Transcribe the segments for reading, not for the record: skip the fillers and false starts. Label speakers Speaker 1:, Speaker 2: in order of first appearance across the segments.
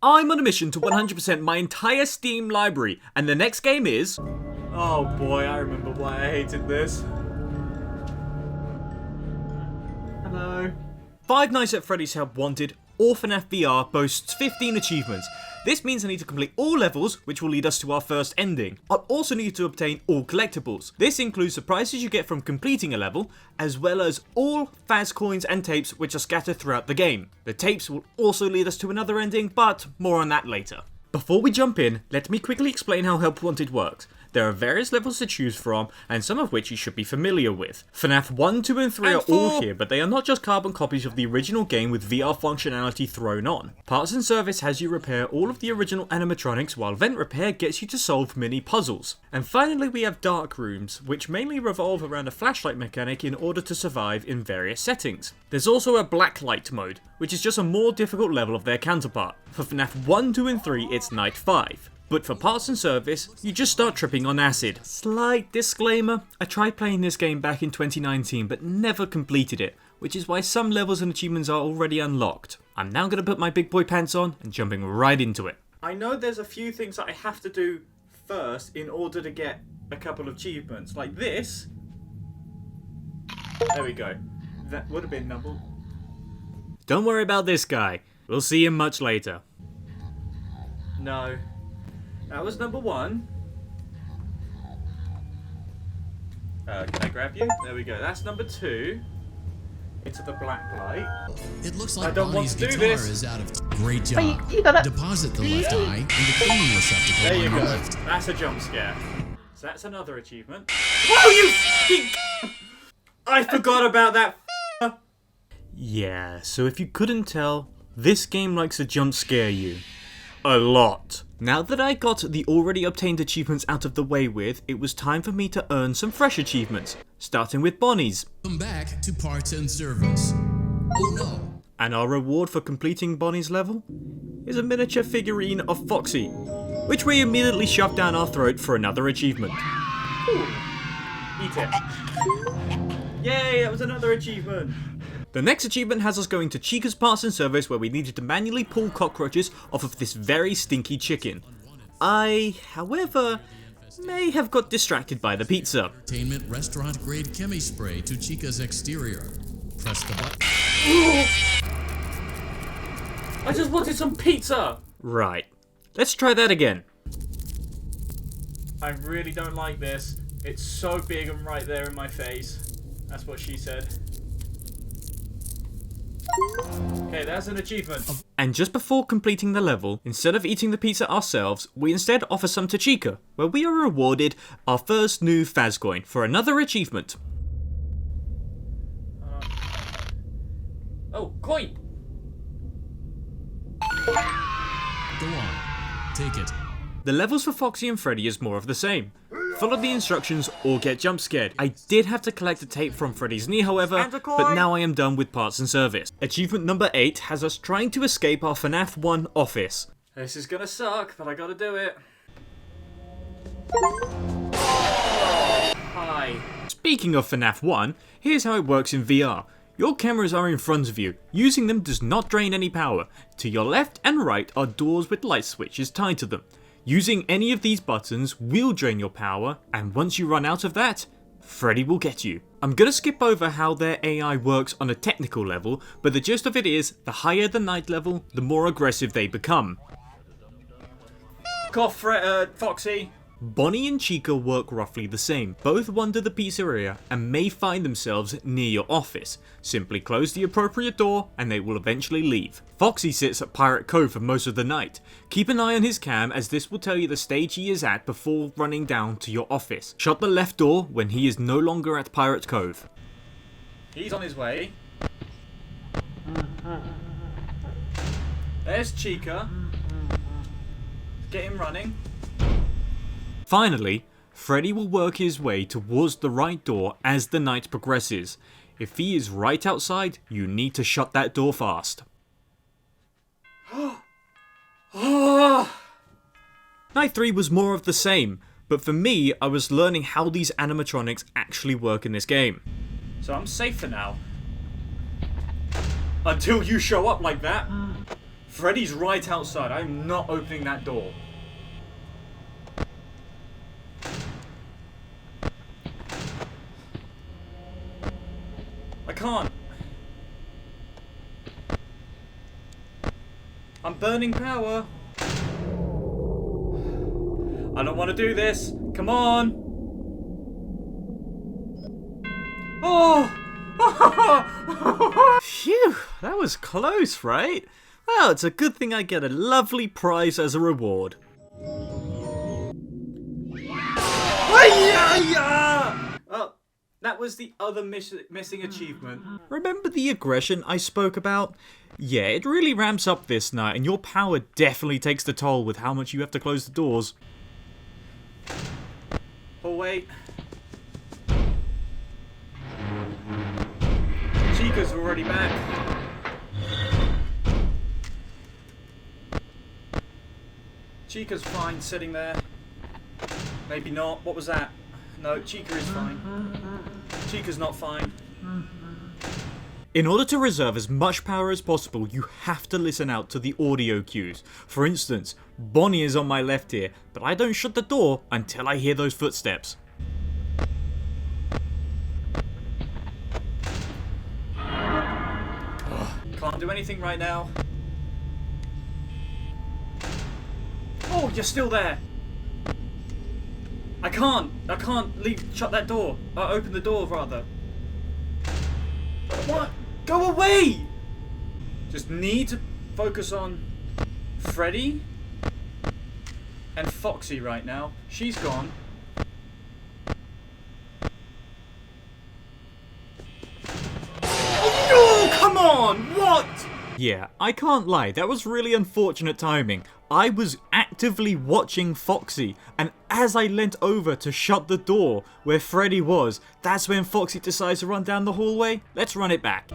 Speaker 1: I'm on a mission to 100% my entire Steam library, and the next game is... Oh boy, I remember why I hated this. Hello. Five Nights at Freddy's Help Wanted or FNAF VR boasts 15 achievements. This means I need to complete all levels, which will lead us to our first ending. I'll also need to obtain all collectibles. This includes the prizes you get from completing a level, as well as all Faz coins and tapes which are scattered throughout the game. The tapes will also lead us to another ending, but more on that later. Before we jump in, let me quickly explain how Help Wanted works. There are various levels to choose from, and some of which you should be familiar with. FNAF 1, 2 and 3 are all here, but they are not just carbon copies of the original game with VR functionality thrown on. Parts and Service has you repair all of the original animatronics, while Vent Repair gets you to solve mini puzzles. And finally we have Dark Rooms, which mainly revolve around a flashlight mechanic in order to survive in various settings. There's also a Blacklight mode, which is just a more difficult level of their counterpart. For FNAF 1, 2 and 3 it's Night 5. But for Parts and Service, you just start tripping on acid. Slight disclaimer, I tried playing this game back in 2019 but never completed it, which is why some levels and achievements are already unlocked. I'm now going to put my big boy pants on and jumping right into it. I know there's a few things that I have to do first in order to get a couple of achievements, like this. There we go. That would have been number... Don't worry about this guy, we'll see him much later. No. That was number 1. Can I grab you? There we go. That's number 2. Into the Blacklight.
Speaker 2: It looks like
Speaker 1: I don't want
Speaker 2: Bonnie's
Speaker 1: to do
Speaker 2: guitar
Speaker 1: this.
Speaker 2: is out of... Great job.
Speaker 3: Oh, you gotta...
Speaker 2: Deposit the left eye in the cleaning receptacle
Speaker 1: There you
Speaker 2: on
Speaker 1: go.
Speaker 2: the left.
Speaker 1: That's a jump scare. So that's another achievement. Oh, you fucking... I forgot about that. Yeah, so if you couldn't tell, this game likes to jump scare you. A lot. Now that I got the already obtained achievements out of the way with, it was time for me to earn some fresh achievements, starting with Bonnie's.
Speaker 2: Welcome back to Parts and Service. Oh no.
Speaker 1: And our reward for completing Bonnie's level is a miniature figurine of Foxy, which we immediately shoved down our throat for another achievement. Ooh. Eat it. Yay, that was another achievement. The next achievement has us going to Chica's Parts and Service, where we needed to manually pull cockroaches off of this very stinky chicken. I, however, may have got distracted by the pizza.
Speaker 2: Entertainment restaurant grade chemi spray to Chica's exterior. Press the button.
Speaker 1: I just wanted some pizza! Right. Let's try that again. I really don't like this. It's so big and right there in my face. That's what she said. Okay, that's an achievement. And just before completing the level, instead of eating the pizza ourselves, we instead offer some to Chica, where we are rewarded our first new Faz coin for another achievement. Oh, coin!
Speaker 2: Go on. Take it.
Speaker 1: The levels for Foxy and Freddy is more of the same. Follow the instructions or get jump scared. I did have to collect a tape from Freddy's knee, however, but now I am done with Parts and Service. Achievement number 8 has us trying to escape our FNAF 1 office. This is gonna suck, but I gotta do it. Hi. Speaking of FNAF 1, here's how it works in VR. Your cameras are in front of you. Using them does not drain any power. To your left and right are doors with light switches tied to them. Using any of these buttons will drain your power, and once you run out of that, Freddy will get you. I'm gonna skip over how their AI works on a technical level, but the gist of it is, the higher the night level, the more aggressive they become. Cough, Foxy! Bonnie and Chica work roughly the same. Both wander the pizzeria and may find themselves near your office. Simply close the appropriate door and they will eventually leave. Foxy sits at Pirate Cove for most of the night. Keep an eye on his cam, as this will tell you the stage he is at before running down to your office. Shut the left door when he is no longer at Pirate Cove. He's on his way. There's Chica. Get him running. Finally, Freddy will work his way towards the right door as the night progresses. If he is right outside, you need to shut that door fast. Night 3 was more of the same, but for me, I was learning how these animatronics actually work in this game. So I'm safe for now. Until you show up like that. Freddy's right outside. I'm not opening that door. I can't. I'm burning power. I don't want to do this. Come on. Oh! Phew, that was close, right? Well, it's a good thing I get a lovely prize as a reward. Oh, that was the other missing achievement. Remember the aggression I spoke about? Yeah, it really ramps up this night, and your power definitely takes the toll with how much you have to close the doors. Oh, wait. Chica's already back. Chica's fine sitting there. Maybe not. What was that? No, Chica is fine. Chica's not fine. In order to reserve as much power as possible, you have to listen out to the audio cues. For instance, Bonnie is on my left here, but I don't shut the door until I hear those footsteps. Can't do anything right now. Oh, you're still there. I can't shut that door. Open the door, rather. What? Go away! Just need to focus on Freddy and Foxy right now. She's gone. Oh, no! Come on! What? Yeah, I can't lie. That was really unfortunate timing. I was actively watching Foxy, and as I leant over to shut the door where Freddy was, that's when Foxy decides to run down the hallway. Let's run it back.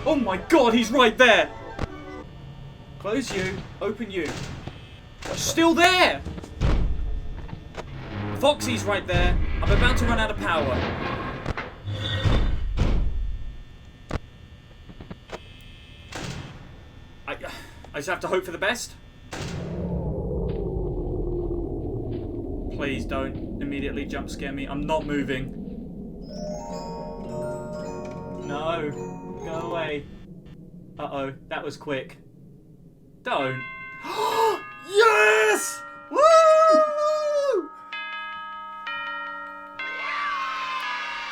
Speaker 1: Oh my god, he's right there! Close you, open you. Still there! Foxy's right there. I'm about to run out of power. I just have to hope for the best. Please don't immediately jump scare me. I'm not moving. No. Go away. Uh-oh. That was quick. Don't. Yes! Woo!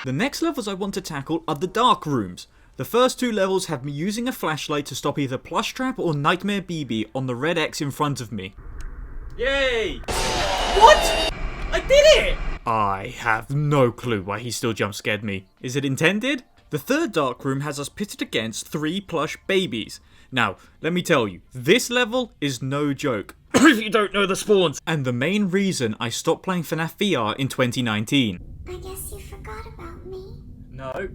Speaker 1: The next levels I want to tackle are the dark rooms. The first two levels have me using a flashlight to stop either Plushtrap or Nightmare BB on the red X in front of me. Yay! What? I did it! I have no clue why he still jump scared me. Is it intended? The third dark room has us pitted against 3 plush babies. Now, let me tell you, this level is no joke. If you don't know the spawns. And the main reason I stopped playing FNAF VR in 2019.
Speaker 3: I guess you forgot about me.
Speaker 1: No.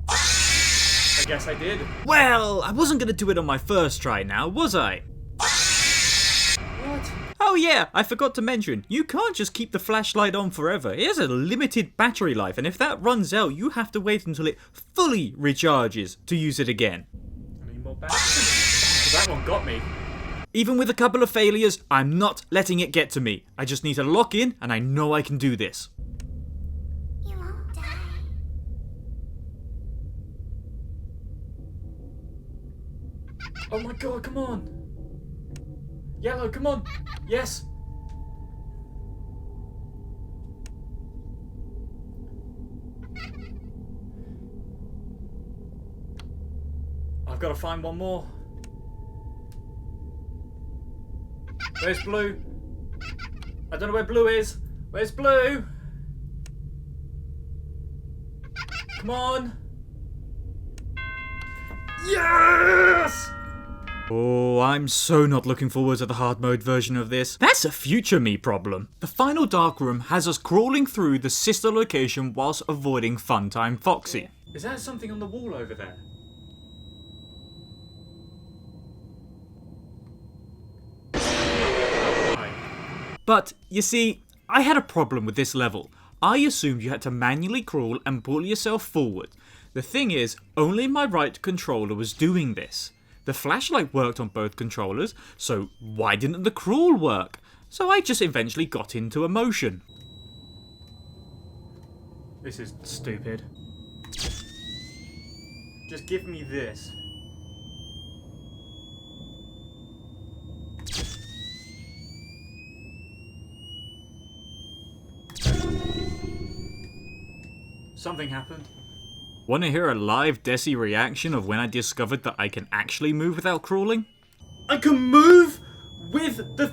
Speaker 1: I guess I did. Well, I wasn't going to do it on my first try now, was I? What? Oh yeah, I forgot to mention, you can't just keep the flashlight on forever. It has a limited battery life, and if that runs out, you have to wait until it fully recharges to use it again. I need more battery. That one got me. Even with a couple of failures, I'm not letting it get to me. I just need to lock in, and I know I can do this.
Speaker 3: You won't die.
Speaker 1: Oh my god, come on! Yellow, come on! Yes! I've got to find one more. Where's blue? I don't know where blue is. Where's blue? Come on! Yes! Oh, I'm so not looking forward to the hard mode version of this. That's a future me problem. The final dark room has us crawling through the sister location whilst avoiding Funtime Foxy. Is that something on the wall over there? But, you see, I had a problem with this level. I assumed you had to manually crawl and pull yourself forward. The thing is, only my right controller was doing this. The flashlight worked on both controllers, so why didn't the crawl work? So I just eventually got into a motion. This is stupid. Just give me this. Something happened. Want to hear a live Dessy reaction of when I discovered that I can actually move without crawling? I can move with the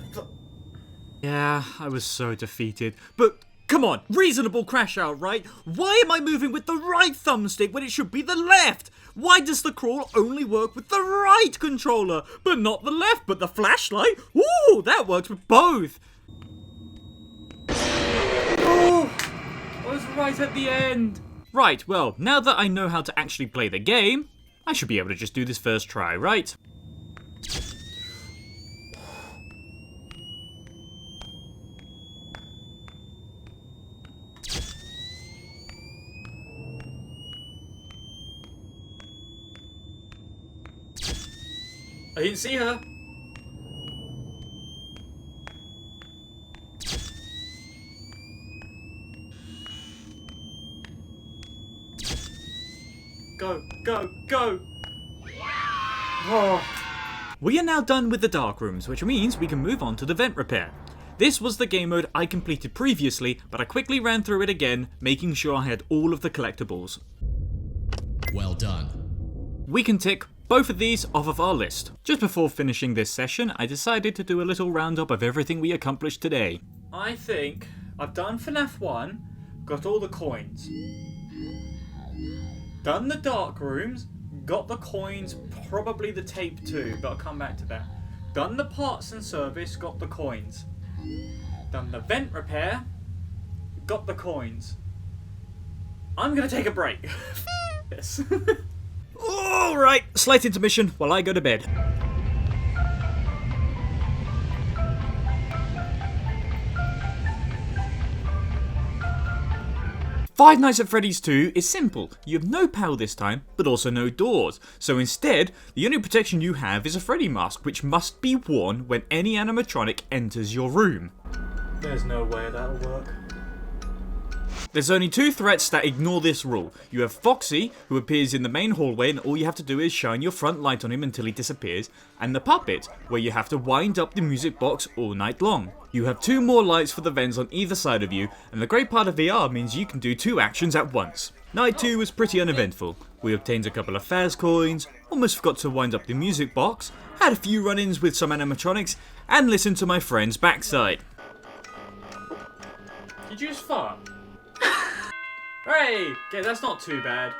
Speaker 1: Yeah, I was so defeated. But come on, reasonable crash out, right? Why am I moving with the right thumbstick when it should be the left? Why does the crawl only work with the right controller, but not the left? But the flashlight? Ooh, that works with both. Oh, I was right at the end. Right, well, now that I know how to actually play the game, I should be able to just do this first try, right? I didn't see her. Go, go, go! Oh. We are now done with the dark rooms, which means we can move on to the vent repair. This was the game mode I completed previously, but I quickly ran through it again, making sure I had all of the collectibles.
Speaker 2: Well done.
Speaker 1: We can tick both of these off of our list. Just before finishing this session, I decided to do a little roundup of everything we accomplished today. I think I've done FNAF 1, got all the coins. Done the dark rooms, got the coins, probably the tape too, but I'll come back to that. Done the parts and service, got the coins. Done the vent repair, got the coins. I'm gonna take a break. This. Alright, slight intermission while I go to bed. Five Nights at Freddy's 2 is simple. You have no power this time, but also no doors. So instead, the only protection you have is a Freddy mask, which must be worn when any animatronic enters your room. There's no way that'll work. There's only two threats that ignore this rule. You have Foxy, who appears in the main hallway and all you have to do is shine your front light on him until he disappears, and the Puppet, where you have to wind up the music box all night long. You have two more lights for the vents on either side of you, and the great part of VR means you can do two actions at once. Night 2 was pretty uneventful. We obtained a couple of Faz coins, almost forgot to wind up the music box, had a few run-ins with some animatronics, and listened to my friend's backside. Did you just fart? Hey! Okay, that's not too bad.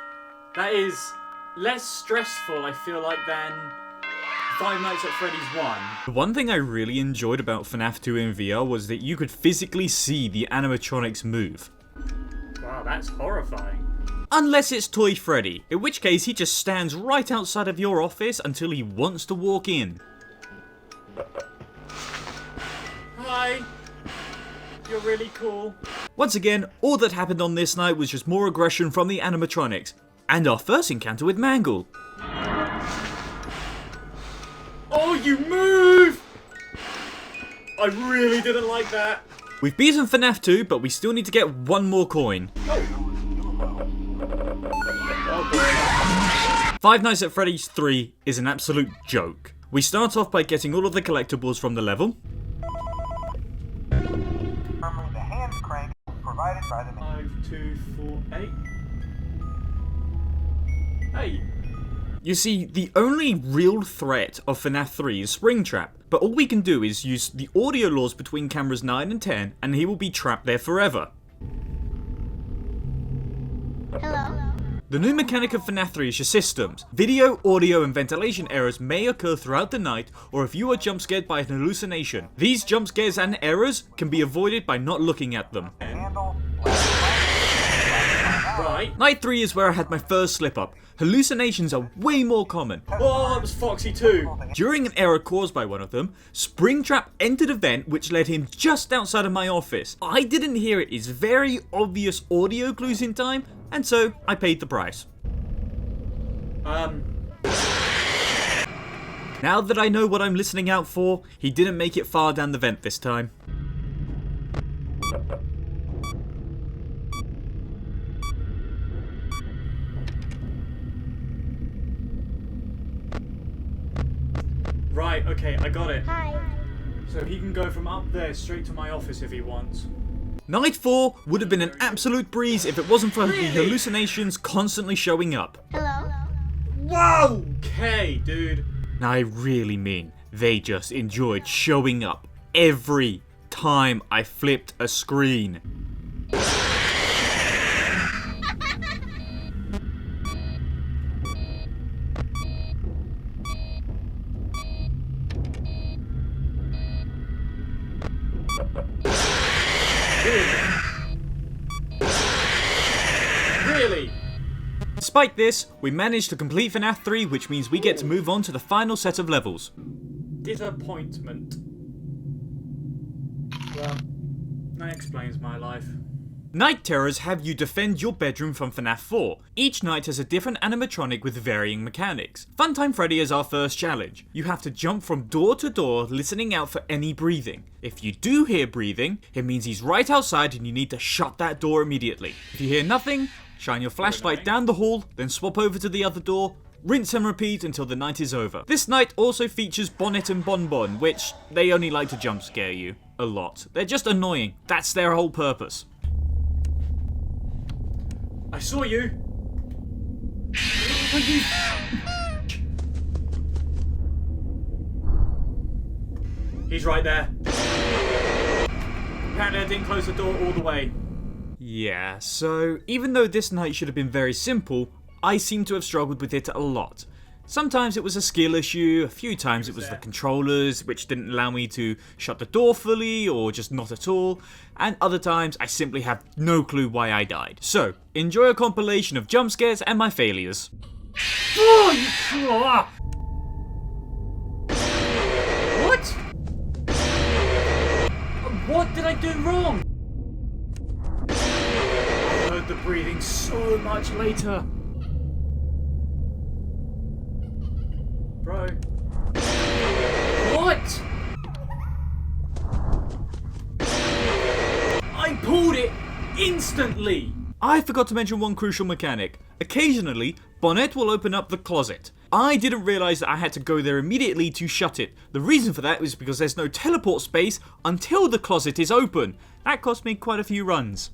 Speaker 1: That is less stressful, I feel like, than Five Nights at Freddy's 1. The one thing I really enjoyed about FNAF 2 in VR was that you could physically see the animatronics move. Wow, that's horrifying. Unless it's Toy Freddy, in which case he just stands right outside of your office until he wants to walk in. Hi! You're really cool. Once again, all that happened on this night was just more aggression from the animatronics, and our first encounter with Mangle. Oh, you move! I really didn't like that. We've beaten FNAF 2, but we still need to get one more coin. Five Nights at Freddy's 3 is an absolute joke. We start off by getting all of the collectibles from the level.
Speaker 4: The hand crank provided by the
Speaker 1: 5, 2, 4, 8. Hey. You see, the only real threat of FNAF 3 is Springtrap, but all we can do is use the audio laws between cameras 9 and 10, and he will be trapped there forever.
Speaker 3: Hello?
Speaker 1: The new mechanic of FNAF 3 is your systems. Video, audio, and ventilation errors may occur throughout the night, or if you are jump scared by an hallucination. These jump scares and errors can be avoided by not looking at them.
Speaker 4: handle.
Speaker 1: Right. right? Night 3 is where I had my first slip up. Hallucinations are way more common. Oh, that was Foxy too. During an error caused by one of them, Springtrap entered a vent which led him just outside of my office. I didn't hear his very obvious audio clues in time, and so I paid the price. Now that I know what I'm listening out for, he didn't make it far down the vent this time. Right, okay, I got it.
Speaker 3: Hi.
Speaker 1: So he can go from up there straight to my office if he wants. Night 4 would have been an absolute breeze if it wasn't for the hallucinations constantly showing up.
Speaker 3: Hello.
Speaker 1: Whoa! Okay, dude. I really mean they just enjoyed showing up every time I flipped a screen. Really? Despite this, we managed to complete FNAF 3, which means we get to move on to the final set of levels. Disappointment. Well, that explains my life. Night terrors have you defend your bedroom from FNAF 4. Each night has a different animatronic with varying mechanics. Funtime Freddy is our first challenge. You have to jump from door to door, listening out for any breathing. If you do hear breathing, it means he's right outside and you need to shut that door immediately. If you hear nothing, shine your flashlight down the hall, then swap over to the other door, rinse and repeat until the night is over. This night also features Bonnet and Bonbon, which they only like to jump scare you. A lot. They're just annoying. That's their whole purpose. I saw you. He's right there. Apparently I didn't close the door all the way. Yeah, so even though this night should have been very simple, I seem to have struggled with it a lot. Sometimes it was a skill issue, a few times it was the controllers, which didn't allow me to shut the door fully, or just not at all, and other times I simply have no clue why I died. So, enjoy a compilation of jump scares and my failures. What? What did I do wrong? I heard the breathing so much later. Bro. What? I pulled it instantly! I forgot to mention one crucial mechanic. Occasionally, Bonnet will open up the closet. I didn't realise that I had to go there immediately to shut it. The reason for that was because there's no teleport space until the closet is open. That cost me quite a few runs.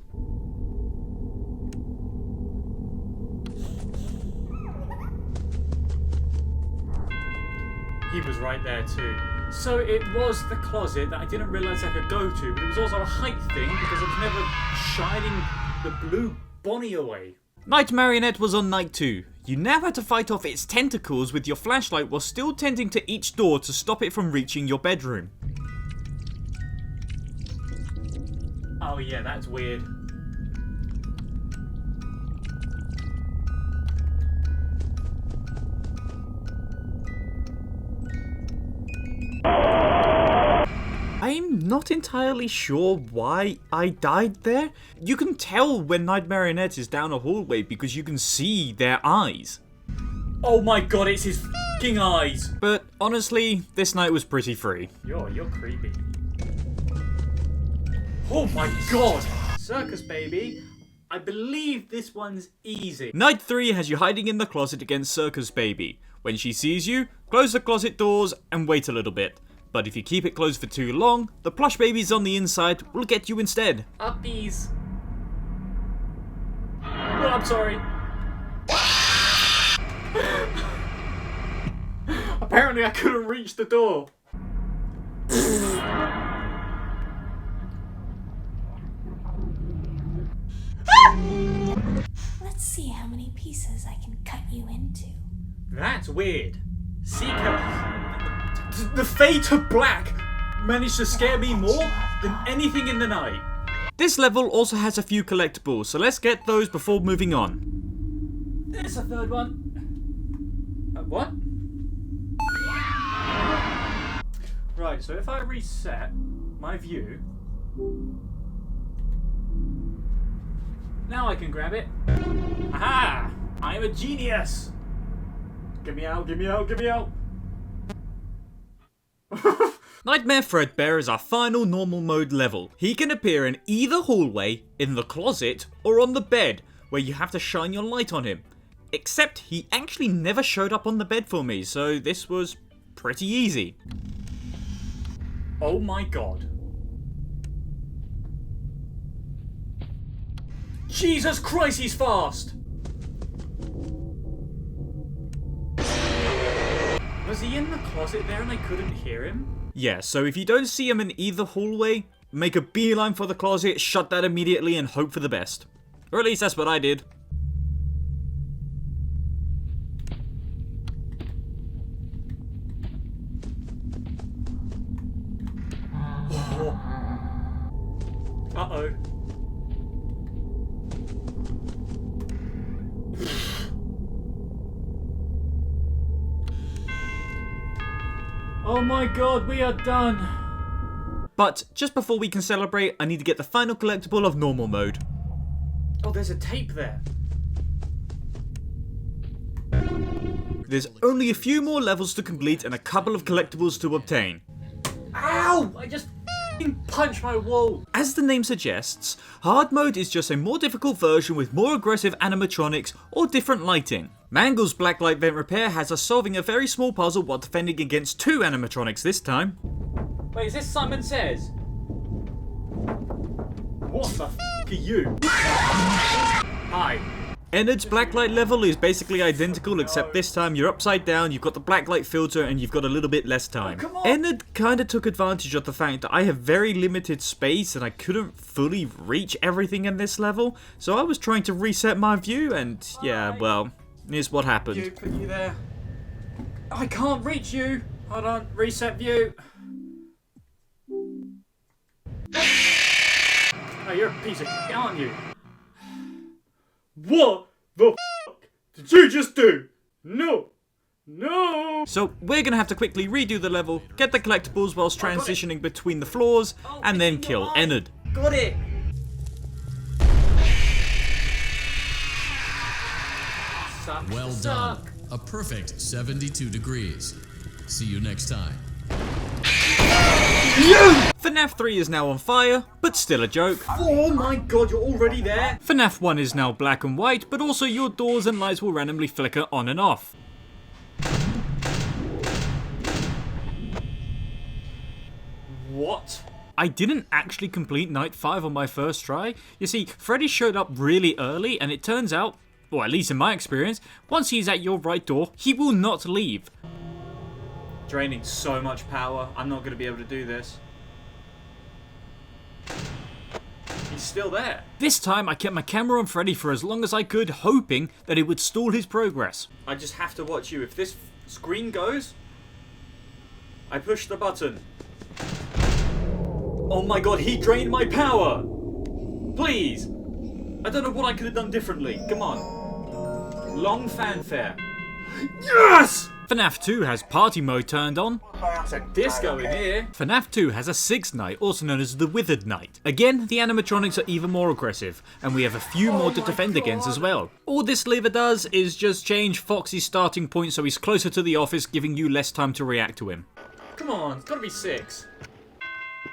Speaker 1: He was right there too. So it was the closet that I didn't realise I could go to, but it was also a height thing because I was never shining the blue Bonnie away. Night Marionette was on night 2. You now had to fight off its tentacles with your flashlight while still tending to each door to stop it from reaching your bedroom. Oh yeah, that's weird. I'm not entirely sure why I died there. You can tell when Night Marionette is down a hallway because you can see their eyes. Oh my god, it's his f***ing eyes! But honestly, this night was pretty free. You're creepy. Oh my god! Circus baby, I believe this one's easy. Night 3 has you hiding in the closet against Circus baby. When she sees you, close the closet doors and wait a little bit. But if you keep it closed for too long, the plush babies on the inside will get you instead. Uppies. Oh, I'm sorry. Apparently I couldn't reach the door.
Speaker 3: Let's see how many pieces I can cut you into.
Speaker 1: That's weird. The fate of black managed to scare me more than anything in the night. This level also has a few collectibles, so let's get those before moving on. There's a third one. What? Right, so if I reset my view, now I can grab it. Aha! I am a genius! Get me out, get me out, get me out! Nightmare Fredbear is our final normal mode level. He can appear in either hallway, in the closet, or on the bed, where you have to shine your light on him. Except he actually never showed up on the bed for me, so this was pretty easy. Oh my god. Jesus Christ, he's fast! Was he in the closet there and I couldn't hear him? Yeah, so if you don't see him in either hallway, make a beeline for the closet, shut that immediately and hope for the best. Or at least that's what I did. Uh-oh. Oh my god, we are done! But just before we can celebrate, I need to get the final collectible of normal mode. Oh, there's a tape there. There's only a few more levels to complete and a couple of collectibles to obtain. Ow! I just punch my wall. As the name suggests, hard mode is just a more difficult version with more aggressive animatronics or different lighting. Mangle's Blacklight vent repair has us solving a very small puzzle while defending against 2 animatronics this time. Wait, is this Simon Says? What the f*** are you? Hi. Ennard's Blacklight level is basically identical, except this time you're upside down, you've got the Blacklight filter, and you've got a little bit less time. Oh, Ennard kinda took advantage of the fact that I have very limited space and I couldn't fully reach everything in this level, so I was trying to reset my view, and yeah, well, here's what happened. Put you there. I can't reach you! Hold on, reset view. Oh, you're a piece of shit, aren't you? What the f*** did you just do? No! No! So we're gonna have to quickly redo the level, get the collectibles whilst transitioning between the floors, and then kill Ennard. Got it!
Speaker 2: Well done. A perfect 72 degrees. See you next time.
Speaker 1: FNAF 3 is now on fire, but still a joke. Oh my god, you're already there? FNAF 1 is now black and white, but also your doors and lights will randomly flicker on and off. What? I didn't actually complete Night 5 on my first try. You see, Freddy showed up really early, and it turns out, or at least in my experience, once he's at your right door, he will not leave. Draining so much power, I'm not going to be able to do this. He's still there. This time I kept my camera on Freddy for as long as I could, hoping that it would stall his progress. I just have to watch you. If this screen goes, I push the button. Oh my god, he drained my power! Please! I don't know what I could have done differently. Come on. Long fanfare. Yes! FNAF 2 has party mode turned on. It's a disco in here. FNAF 2 has a 6th night, also known as the Withered Night. Again, the animatronics are even more aggressive, and we have a few more to defend against as well. All this lever does is just change Foxy's starting point so he's closer to the office, giving you less time to react to him. Come on, it's gotta be 6.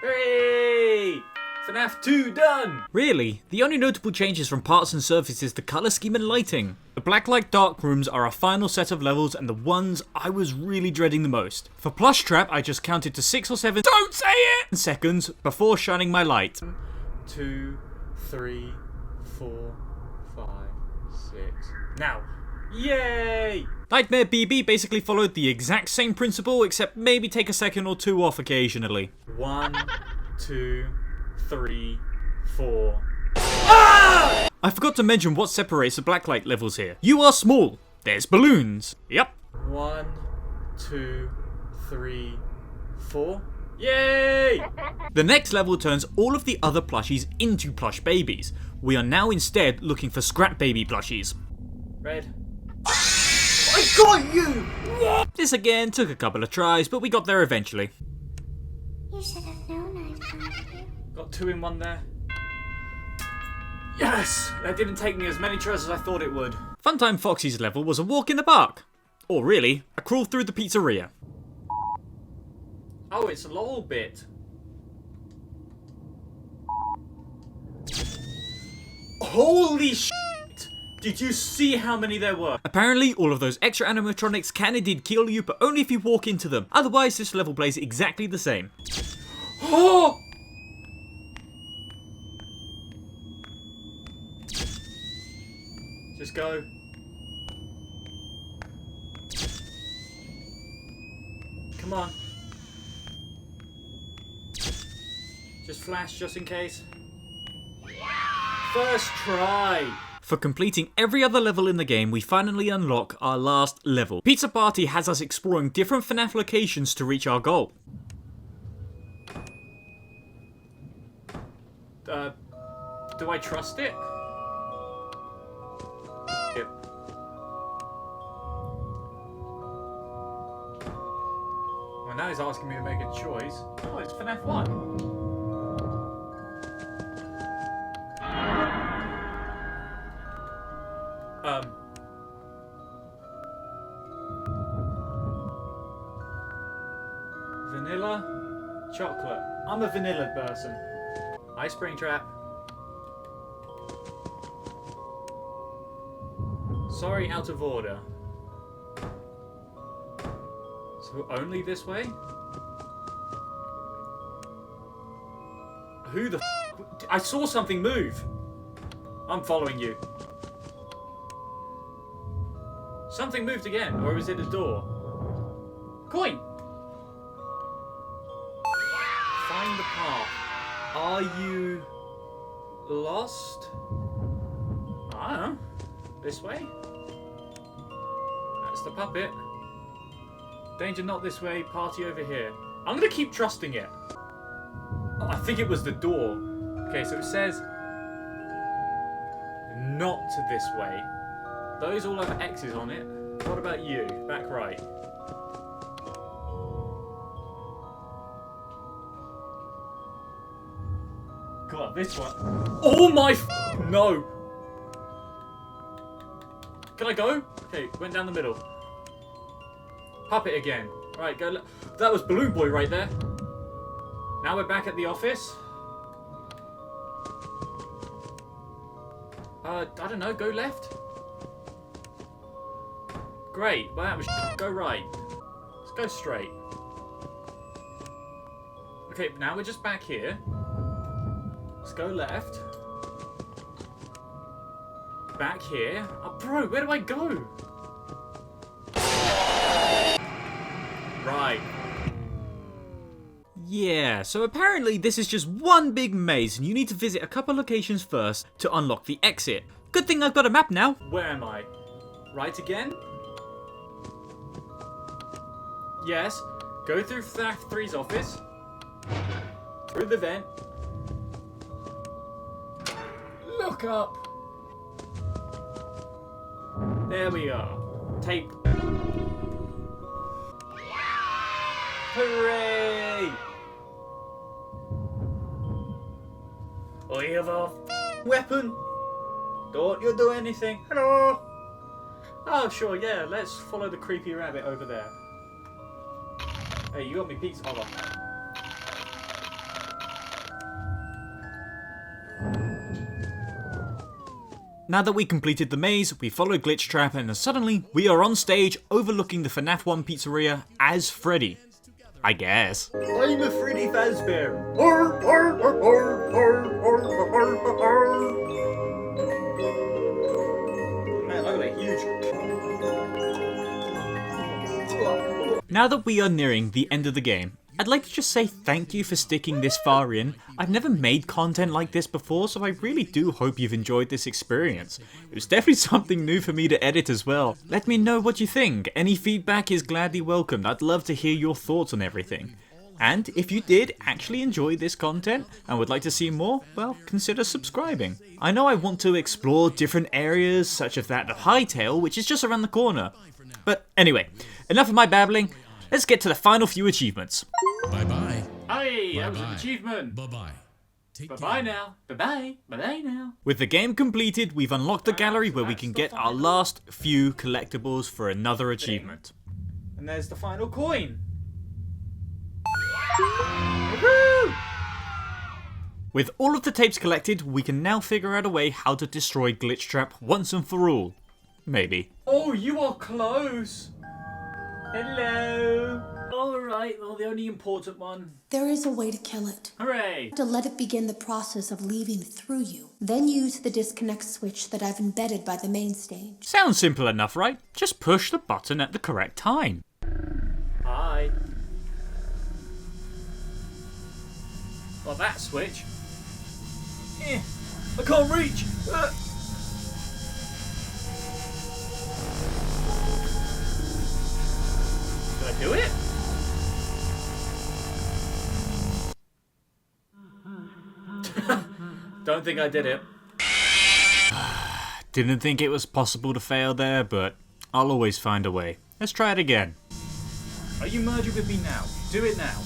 Speaker 1: Hey! FNAF 2 done! Really, the only notable changes from parts and surfaces is the colour scheme and lighting. The Blacklight dark rooms are our final set of levels and the ones I was really dreading the most. For Plush Trap, I just counted to 6 or 7 don't say it! Seconds before shining my light. 1, 2, 3, 4, 5, 6. Now. Yay! Nightmare BB basically followed the exact same principle, except maybe take a second or 2 off occasionally. 1, 2, 3, 4. Ah! I forgot to mention what separates the Blacklight levels here. You are small. There's balloons. Yep. 1, 2, 3, 4. Yay! The next level turns all of the other plushies into plush babies. We are now instead looking for scrap baby plushies. Red, Got you! This again took a couple of tries, but we got there eventually.
Speaker 3: You should have known I'd find you.
Speaker 1: Got 2 in 1 there. Yes! That didn't take me as many tries as I thought it would. Funtime Foxy's level was a walk in the park. Or really, a crawl through the pizzeria. Oh, it's a LOL bit. Holy shit! Did you see how many there were? Apparently, all of those extra animatronics can indeed kill you, but only if you walk into them. Otherwise, this level plays exactly the same. Oh! Just go. Come on. Just flash, just in case. First try! For completing every other level in the game, we finally unlock our last level. Pizza Party has us exploring different FNAF locations to reach our goal. Do I trust it? Yep. Well, now he's asking me to make a choice. Oh, it's FNAF 1. Vanilla, chocolate. I'm a vanilla person. Ice Springtrap. Sorry, out of order. So only this way? Who the f? I saw something move. I'm following you. Something moved again, or was it a door? Coin! Find the path. Are you lost? I don't know. This way? That's the puppet. Danger not this way, party over here. I'm gonna keep trusting it. Oh, I think it was the door. Okay, so it says not this way. Those all have X's on it. What about you? Back right. Come on, this one. Oh my no! Can I go? Okay, went down the middle. Puppet again. Right, go. That was Balloon Boy right there. Now we're back at the office. I don't know, go left? Great, well that was go right. Let's go straight. Okay, now we're just back here. Let's go left. Back here. Oh, bro, where do I go? Right. Yeah, so apparently this is just one big maze and you need to visit a couple locations first to unlock the exit. Good thing I've got a map now. Where am I? Right again? Yes. Go through FNAF 3's office. Through the vent. Look up. There we are. Tape. Hooray! I have a weapon. Don't you do anything. Hello. Oh, sure, yeah. Let's follow the creepy rabbit over there. Hey, you got me pizza. Hold on. Now that we completed the maze, we followed Glitch Trap and suddenly we are on stage overlooking the FNAF 1 pizzeria as Freddy. I guess. I'm a Freddy Fazbear. Man, I got a huge... Now that we are nearing the end of the game, I'd like to just say thank you for sticking this far in. I've never made content like this before, so I really do hope you've enjoyed this experience. It was definitely something new for me to edit as well. Let me know what you think. Any feedback is gladly welcomed. I'd love to hear your thoughts on everything. And if you did actually enjoy this content and would like to see more, well, consider subscribing. I know I want to explore different areas, such as that of Hightail, which is just around the corner. But anyway, enough of my babbling. Let's get to the final few achievements.
Speaker 2: Bye-bye.
Speaker 5: Hey, that
Speaker 2: Bye-bye.
Speaker 5: was an achievement.
Speaker 2: Bye-bye. Take
Speaker 5: Bye-bye
Speaker 2: care.
Speaker 5: now. Bye-bye. Bye-bye now.
Speaker 1: With the game completed, we've unlocked the gallery where we can get our last few collectibles for another achievement.
Speaker 5: And there's the final coin.
Speaker 1: With all of the tapes collected, we can now figure out a way how to destroy Glitch Trap once and for all. Maybe.
Speaker 5: Oh, you are close. Hello. Alright, well, the only important one.
Speaker 3: There is a way to kill it.
Speaker 5: Hooray.
Speaker 3: To let it begin the process of leaving through you. Then use the disconnect switch that I've embedded by the main stage.
Speaker 1: Sounds simple enough, right? Just push the button at the correct time.
Speaker 5: Hi. Well, that switch. I can't reach. Did I do it? Don't think I did it.
Speaker 1: Didn't think it was possible to fail there, but I'll always find a way. Let's try it again.
Speaker 5: Are you merging with me now? Do it now.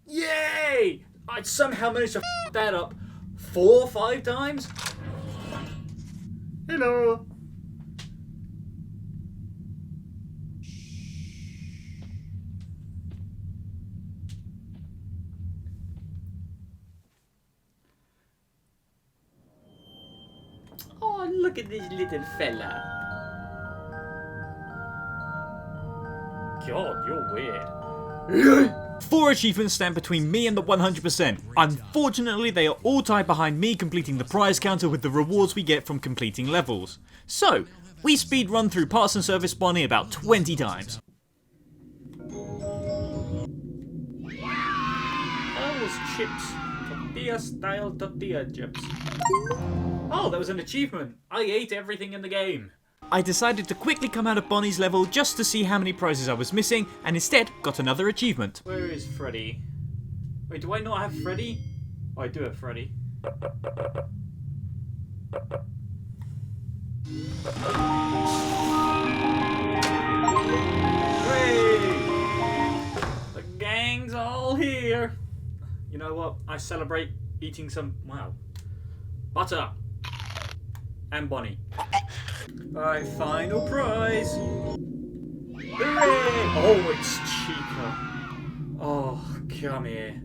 Speaker 5: Yay! I somehow managed to f that up 4 or 5 times. Hello. Oh, look at this little fella. God, you're weird.
Speaker 1: 4 achievements stand between me and the 100%. Unfortunately, they are all tied behind me completing the prize counter with the rewards we get from completing levels. So, we speed run through parts and service Bonnie about 20 times.
Speaker 5: That was chips. Tortilla style tortilla chips. Oh, that was an achievement. I ate everything in the game.
Speaker 1: I decided to quickly come out of Bonnie's level just to see how many prizes I was missing, and instead got another achievement.
Speaker 5: Where is Freddy? Wait, do I not have Freddy? Oh, I do have Freddy. Hooray! The gang's all here. You know what? I celebrate eating some, wow, butter. And Bonnie. Alright, final prize. Hooray! Oh, it's Chica. Oh, come here.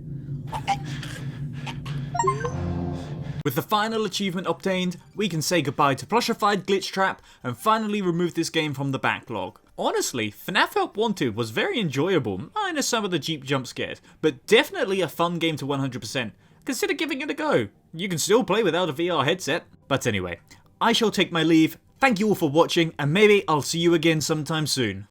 Speaker 1: With the final achievement obtained, we can say goodbye to plushified Glitch Trap and finally remove this game from the backlog. Honestly, FNAF Help Wanted was very enjoyable, minus some of the Jeep jump scares, but definitely a fun game to 100%. Consider giving it a go. You can still play without a VR headset. But anyway, I shall take my leave. Thank you all for watching, and maybe I'll see you again sometime soon.